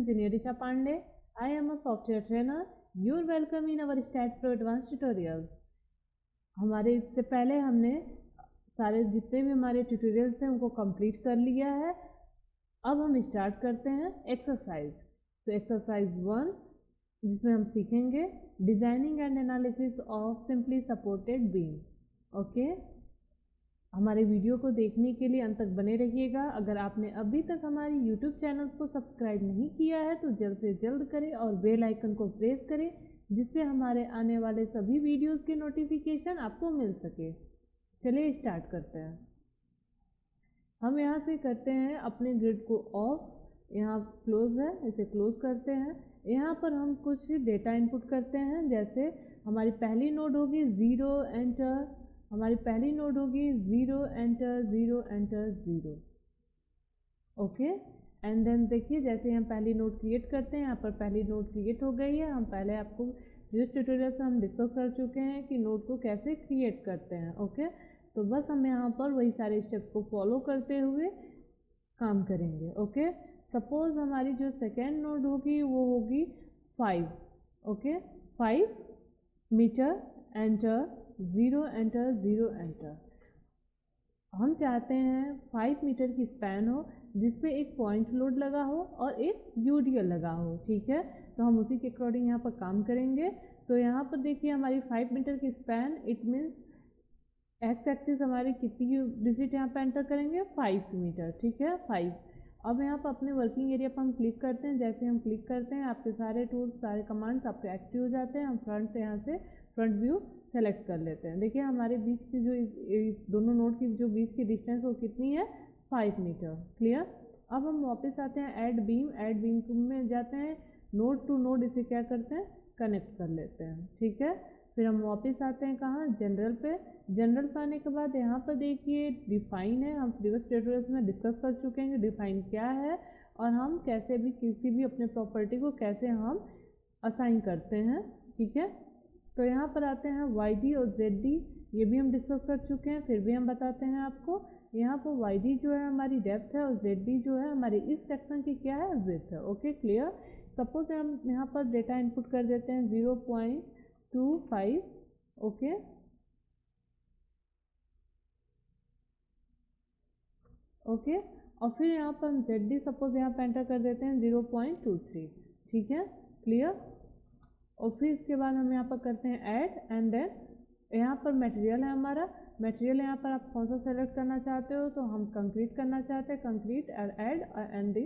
engineer Richa Pandey. I am a software trainer. You're welcome in our Stat Pro Advanced tutorials. हमारे इससे पहले हमने सारे जितने भी हमारे ट्यूटोरियल्स हैं उनको कंप्लीट कर लिया है। अब हम स्टार्ट करते हैं एक्सरसाइज। तो एक्सरसाइज 1 जिसमें हम सीखेंगे designing and analysis of simply supported beam. Okay, हमारे वीडियो को देखने के लिए अंत तक बने रहिएगा। अगर आपने अभी तक हमारी YouTube चैनल्स को सब्सक्राइब नहीं किया है तो जल्द से जल्द करें और बेल आइकन को प्रेस करें जिससे हमारे आने वाले सभी वीडियोस के नोटिफिकेशन आपको मिल सके। चलिए स्टार्ट करते हैं। हम यहाँ से करते हैं अपने ग्रिड को ऑफ। यहाँ क्लोज है, इसे क्लोज करते हैं। यहाँ पर हम कुछ डेटा इनपुट करते हैं, जैसे हमारी पहली नोड होगी 0 एंटर, हमारी पहली नोड होगी 0 enter 0 enter 0। Okay, and then देखिए जैसे हम पहली नोड क्रिएट करते हैं, यहाँ पर पहली नोड क्रिएट हो गई है। हम पहले आपको जिस ट्यूटोरियल से हम डिस्कस कर चुके हैं कि नोड को कैसे क्रिएट करते हैं। ओके, तो बस हम यहाँ पर वही सारे स्टेप्स को फॉलो करते हुए काम करेंगे। ओके, सपोज हमारी जो सेकेंड नोड होगी वो होगी 5। Okay, 5 metre enter 0 enter 0 enter. हम चाहते हैं 5 मीटर की स्पैन हो जिसपे एक पॉइंट लोड लगा हो और एक यूडीएल लगा हो। ठीक है, तो हम उसी के अकॉर्डिंग यहाँ पर काम करेंगे। तो यहाँ पर देखिए हमारी 5 मीटर की span, it means x axis हमारी कितनी डिजिट यहाँ पे एंटर करेंगे 5 मीटर। ठीक है, 5। अब यहाँ पर अपने वर्किंग एरिया पर हम क्लिक करते हैं। जैसे हम क्लिक करते हैं आपके सारे टूल्स सारे कमांड्स आपके एक्टिव हो जाते हैं। हम फ्रंट से यहाँ से फ्रंट व्यू सेलेक्ट कर लेते हैं। देखिए हमारे बीच की जो इस दोनों नोड की जो बीच की डिस्टेंस वो कितनी है 5 मीटर। क्लियर। अब हम वापस आते हैं ऐड बीम में जाते हैं, नोड टू नोड इसे क्या करते हैं कनेक्ट कर लेते हैं। ठीक है, फिर हम वापस आते हैं कहाँ जनरल पे। जनरल पे आने के बाद यहाँ पर देखिए डिफाइन है। हम प्रीवियस ट्यूटोरियल्स में डिस्कस कर चुके हैं कि डिफाइन क्या है और हम कैसे भी किसी भी अपने प्रॉपर्टी को कैसे हम असाइन करते हैं। ठीक है, तो यहाँ पर आते हैं YD और ZD, ये भी हम डिस्कस कर चुके हैं, फिर भी हम बताते हैं आपको। यहाँ पर YD जो है हमारी डेप्थ है और ZD जो है हमारी इस सेक्शन की क्या है विड्थ है। Okay, clear. सपोज हम यहाँ पर डेटा इनपुट कर देते हैं 0.25। ओके, ओके, और फिर यहाँ पर हम ZD सपोज यहाँ पर एंटर कर देते हैं 0.23। ठीक है, क्लियर। और फिर इसके बाद हम यहाँ पर करते हैं ऐड एंड देन यहाँ पर मटेरियल है हमारा। मटेरियल यहाँ पर आप कौन सा सेलेक्ट करना चाहते हो, तो हम कंक्रीट करना चाहते हैं, concrete add and the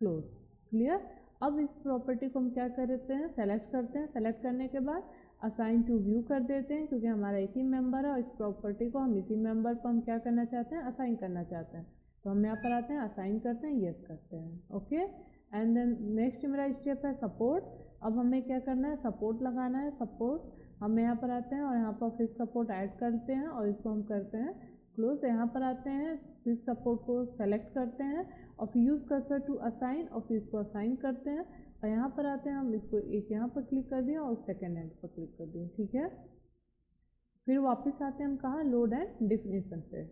close. Clear. अब इस प्रॉपर्टी को हम क्या करते हैं सेलेक्ट करते हैं। सेलेक्ट करने के बाद असाइन टू व्यू कर देते हैं क्योंकि हमारा एक ही मेंबर है और इस प्रॉपर्टी को हम इसी मेंबर पर हम क्या करना चाहते हैं असाइन करना चाहते हैं। तो हम यहाँ पर आते हैं असाइन करते हैं, यस करते हैं। ओके, एंड देन नेक्स्ट मेरा स्टेप है सपोर्ट। अब हमें क्या करना है सपोर्ट लगाना है। सपोज हम यहाँ पर आते हैं और यहाँ पर फिक्स सपोर्ट ऐड करते हैं और इसको हम करते हैं क्लोज। यहाँ पर आते हैं फिक्स सपोर्ट को सेलेक्ट करते हैं और फिर यूज़ कर्सर टू असाइन और फिर इसको असाइन करते हैं और यहाँ पर आते हैं हम इसको एक यहाँ पर क्लिक कर दिए और सेकेंड एंड पर क्लिक कर दिए। ठीक है, फिर वापस आते हैं हम कहाँ लोड एंड डिफिनीशन पे।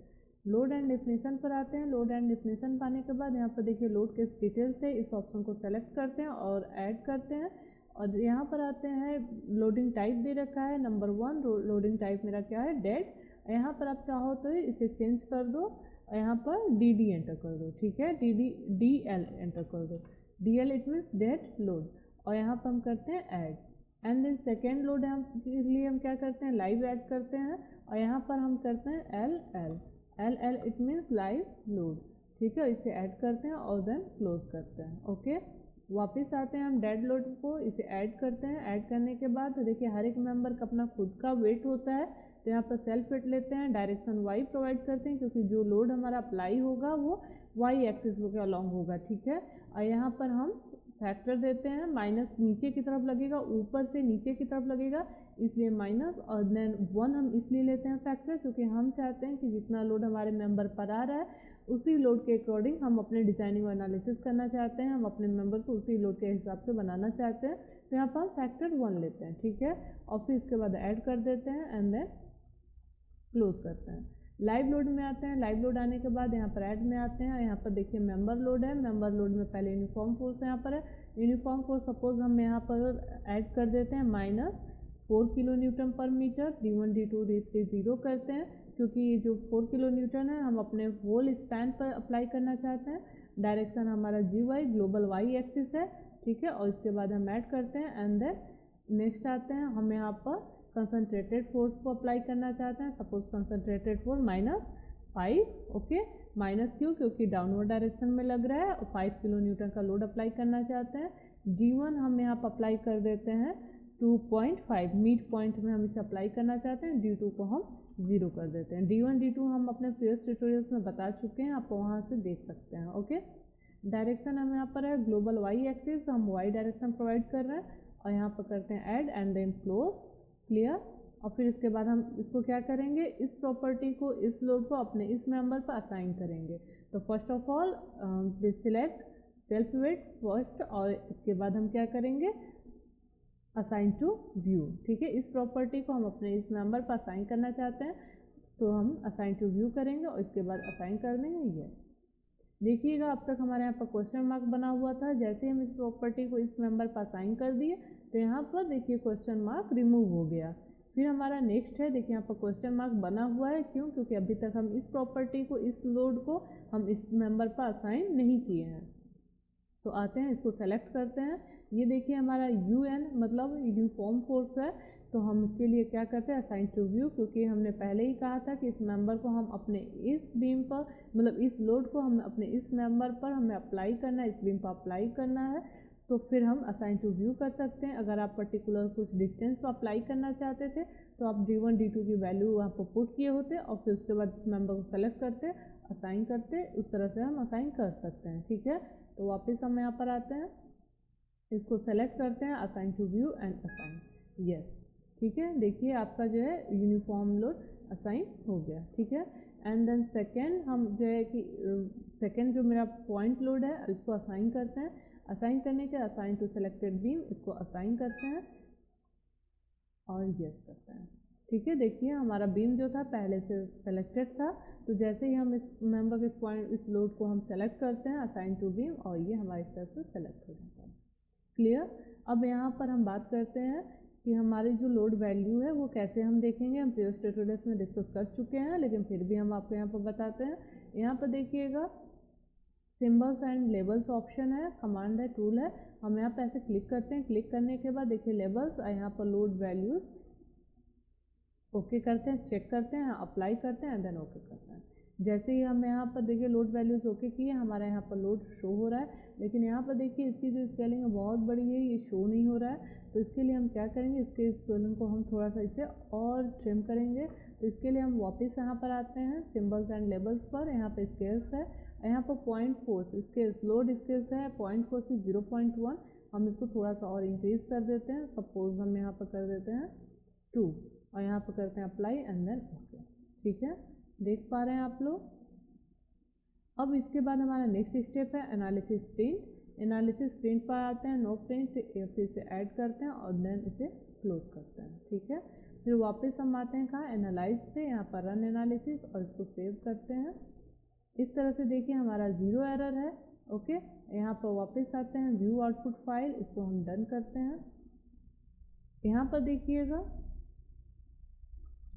लोड एंड डिफिनीशन पर आते हैं। लोड एंड डिफिनीशन पाने के बाद यहाँ पर देखिए लोड के डिटेल्स है, इस ऑप्शन को सेलेक्ट करते हैं और ऐड करते हैं और यहाँ पर आते हैं लोडिंग टाइप दे रखा है नंबर 1। लोडिंग टाइप मेरा क्या है डेड। यहाँ पर आप चाहो तो इसे चेंज कर दो, यहाँ पर DD एंटर कर दो। ठीक है, DL एंटर कर दो। DL it means dead load और यहाँ पर हम करते हैं add and then second load हम के लिए हम क्या करते हैं लाइव ऐड करते हैं और यहाँ पर हम करते हैं LL it means live load. ठीक है, इसे ऐड करते हैं और देन क्लोज करते हैं। ओके, वापस आते हैं हम डेड लोड को, इसे ऐड करते हैं। ऐड करने के बाद देखिए हर एक मेंबर का अपना खुद का वेट होता है, तो यहाँ पर सेल्फ वेट लेते हैं, डायरेक्शन Y प्रोवाइड करते हैं क्योंकि जो लोड हमारा अप्लाई होगा वो Y एक्सिस के अलॉन्ग होगा। ठीक है, और यहाँ पर हम फैक्टर देते हैं, माइनस नीचे की तरफ लगेगा, ऊपर से नीचे की तरफ लगेगा इसलिए माइनस, और देन 1 हम इसलिए लेते हैं फैक्टर क्योंकि हम चाहते हैं कि जितना लोड हमारे मेंबर पर आ रहा है उसी लोड के अकॉर्डिंग हम अपने डिजाइनिंग एनालिसिस करना चाहते हैं, हम अपने मेंबर को उसी लोड के हिसाब से बनाना चाहते हैं, तो यहाँ पर हम फैक्टर 1 लेते हैं। ठीक है, और फिर इसके बाद ऐड कर देते हैं एंड देन क्लोज करते हैं। लाइव लोड में आते हैं। लाइव लोड आने के बाद यहाँ पर ऐड में आते हैं। यहाँ पर देखिए मेंबर लोड है, मेंबर लोड में पहले यूनिफॉर्म फोर्स यहाँ पर है, यूनिफॉर्म फोर्स सपोज हम यहाँ पर ऐड कर देते हैं -4 किलो न्यूटन पर मीटर, d1 d2 d3 0 करते हैं, क्योंकि ये जो 4 किलो न्यूटन है हम अपने होल स्पैन पर अप्लाई करना चाहते हैं। डायरेक्शन हमारा GY ग्लोबल y एक्सिस है, ठीक है। और इसके बाद हम ऐड करते हैं एंड देन नेक्स्ट आते हैं, हम यहाँ पर कंसनट्रेटेड फोर्स को अप्लाई करना चाहते हैं। Suppose concentrated force -5, okay. Minus क्यों? क्योंकि डाउनवर्ड डायरेक्शन में लग रहा है और 5 किलो न्यूटन का लोड अप्लाई करना चाहते हैं। D1 हम यहाँ पर अप्लाई कर देते हैं 2.5, मिड पॉइंट में हम इसे अप्लाई करना चाहते हैं। D2 को हम 0 कर देते हैं। D1 D2 हम अपने प्रीवियस ट्यूटोरियल्स में बता चुके हैं, आप वहाँ से देख सकते हैं, ओके। डायरेक्शन हम यहाँ पर है ग्लोबल y एक्सिस, हम y डायरेक्शन प्रोवाइड कर रहे हैं और यहाँ पर करते हैं add and then close, clear. और फिर उसके बाद हम इसको क्या करेंगे, इस प्रॉपर्टी को, इस लोड को अपने इस मेंबर पर असाइन करेंगे। तो first of all select self weight first, और इसके बाद हम क्या करेंगे, असाइन टू व्यू, ठीक है। इस प्रॉपर्टी को हम अपने इस मेंबर पर असाइन करना चाहते हैं, तो हम असाइन टू व्यू करेंगे और इसके बाद असाइन कर देंगे ये। देखिएगा अब तक हमारे यहाँ पर क्वेश्चन मार्क बना हुआ था, जैसे हम इस प्रॉपर्टी को इस मेंबर पर असाइन कर दिए तो यहाँ पर देखिए क्वेश्चन मार्क रिमूव हो गया। फिर हमारा नेक्स्ट है, देखिए यहाँ पर क्वेश्चन मार्क बना हुआ है, क्यों? क्योंकि अभी तक हम इस प्रॉपर्टी को, इस लोड को हम इस मेंबर पर असाइन नहीं किए हैं। तो आते हैं, इसको सेलेक्ट करते हैं। ये देखिए हमारा UN मतलब यूनिफॉर्म फोर्स है, तो हम इसके लिए क्या करते हैं, असाइन टू व्यू, क्योंकि हमने पहले ही कहा था कि इस मेंबर को हम अपने इस बीम पर, मतलब इस लोड को हम अपने इस मेंबर पर हमें अप्लाई करना है, इस बीम पर अप्लाई करना है। तो फिर हम असाइन टू व्यू कर सकते हैं। अगर आप पर्टिकुलर कुछ डिस्टेंस पर अप्लाई करना चाहते थे तो आप D1 D2 की वैल्यू वहाँ पर पुट किए होते और फिर उसके बाद इस मेंबर को सेलेक्ट करते, असाइन करते, उस तरह से हम असाइन कर सकते हैं, ठीक है। तो वापस हम यहाँ पर आते हैं, इसको सेलेक्ट करते हैं, assign to view and assign, yes, ठीक है। देखिए आपका जो है यूनिफॉर्म लोड असाइन हो गया, ठीक है। एंड देन सेकेंड हम जो है कि सेकेंड जो मेरा पॉइंट लोड है इसको असाइन करते हैं। असाइन करने के असाइन टू सेलेक्टेड बीम, इसको असाइन करते हैं और यस करते हैं, ठीक है। देखिए हमारा बीम जो था पहले से सेलेक्टेड था, तो जैसे ही हम इस मेंबर के पॉइंट, इस लोड को हम सेलेक्ट करते हैं असाइन टू बीम, और ये हमारी तरफ से सेलेक्ट हो जाता है, क्लियर। अब यहाँ पर हम बात करते हैं कि हमारी जो लोड वैल्यू है वो कैसे हम देखेंगे। हम प्रीवियस ट्यूटोरियल्स में डिस्कस कर चुके हैं, लेकिन फिर भी हम आपको यहाँ पर बताते हैं। यहाँ पर देखिएगा सिंबल्स एंड लेबल्स ऑप्शन है, कमांड है, टूल है। हम यहाँ पर ऐसे क्लिक करते हैं, क्लिक करने के बाद देखिए लेबल्स, यहाँ पर लोड वैल्यूज ओके करते हैं, चेक करते हैं, अप्लाई करते हैं, देन ओके करते हैं। जैसे ही हम यहाँ पर देखिए लोड वैल्यूज ओके किए, हमारा यहाँ पर लोड शो हो रहा है, लेकिन यहाँ पर देखिए इसकी जो स्केलिंग है बहुत बड़ी है, ये शो नहीं हो रहा है। तो इसके लिए हम क्या करेंगे, इसके स्केलिंग को हम थोड़ा सा इसे और ट्रिम करेंगे। तो इसके लिए हम वापस यहाँ पर आते हैं सिम्बल्स एंड लेबल्स पर, यहाँ पर स्केल्स है, यहाँ पर point force scales, load scales है, पॉइंट फोर्स 0.1, हम इसको थोड़ा सा और इंक्रीज कर देते हैं। सपोज हम यहाँ पर कर देते हैं 2 और यहाँ पर करते हैं अप्लाई एंड देन ओके, ठीक है। देख पा रहे हैं आप लोग। अब इसके बाद हमारा नेक्स्ट स्टेप है एनालिसिस प्रिंट। एनालिसिस प्रिंट पर आते हैं, नो प्रिंट, फिर से ऐड करते हैं और देन इसे क्लोज करते हैं, ठीक है। फिर वापस हम आते हैं कहाँ, एनालाइज पे, यहाँ पर रन एनालिसिस, और इसको सेव करते हैं। इस तरह से देखिए हमारा 0 एरर है, ओके। यहाँ पर वापस आते हैं, व्यू आउटपुट फाइल, इसको हम डन करते हैं। यहाँ पर देखिएगा,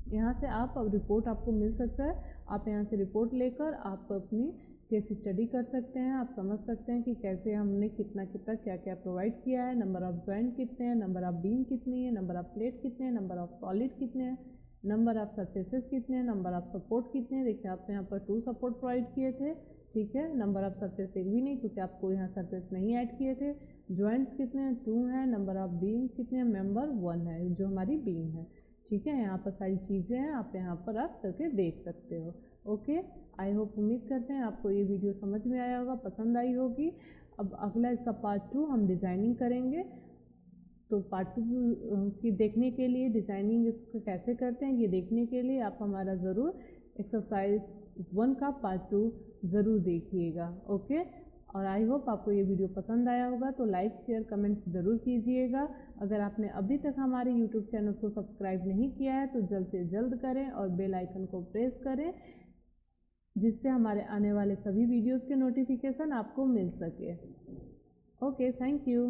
यहाँ से आप अब रिपोर्ट आपको मिल सकता है, आप यहाँ से रिपोर्ट लेकर आप अपनी केस स्टडी कर सकते हैं। आप समझ सकते हैं कि कैसे हमने कितना कितना क्या क्या प्रोवाइड किया है, नंबर ऑफ जॉइंट कितने हैं, नंबर ऑफ बीम कितनी है, नंबर ऑफ प्लेट कितने हैं, नंबर ऑफ सॉलिड कितने हैं, नंबर ऑफ सर्फेसेस कितने हैं, नंबर ऑफ सपोर्ट कितने हैं। देखिए आपने यहाँ पर 2 सपोर्ट प्रोवाइड किए थे, ठीक है। नंबर ऑफ सर्फेस एक भी नहीं, क्योंकि आपको यहाँ सर्फेस नहीं ऐड किए थे। जॉइंट्स कितने हैं, 2 हैं। नंबर ऑफ बीम कितने हैं, मेंबर 1 है जो हमारी बीम है, ठीक है। यहाँ पर सारी चीज़ें हैं, आप यहाँ पर आप करके देख सकते हो, ओके। आई होप, उम्मीद करते हैं आपको ये वीडियो समझ में आया होगा, पसंद आई होगी। अब अगला इसका पार्ट 2 हम डिज़ाइनिंग करेंगे। तो पार्ट 2 की देखने के लिए, डिज़ाइनिंग इसको कैसे करते हैं ये देखने के लिए आप हमारा ज़रूर एक्सरसाइज 1 का पार्ट 2 ज़रूर देखिएगा, ओके। और आई होप आपको ये वीडियो पसंद आया होगा, तो लाइक शेयर कमेंट्स ज़रूर कीजिएगा। अगर आपने अभी तक हमारे यूट्यूब चैनल को सब्सक्राइब नहीं किया है तो जल्द से जल्द करें और बेल आइकन को प्रेस करें, जिससे हमारे आने वाले सभी वीडियोस के नोटिफिकेशन आपको मिल सके। Okay, thank you.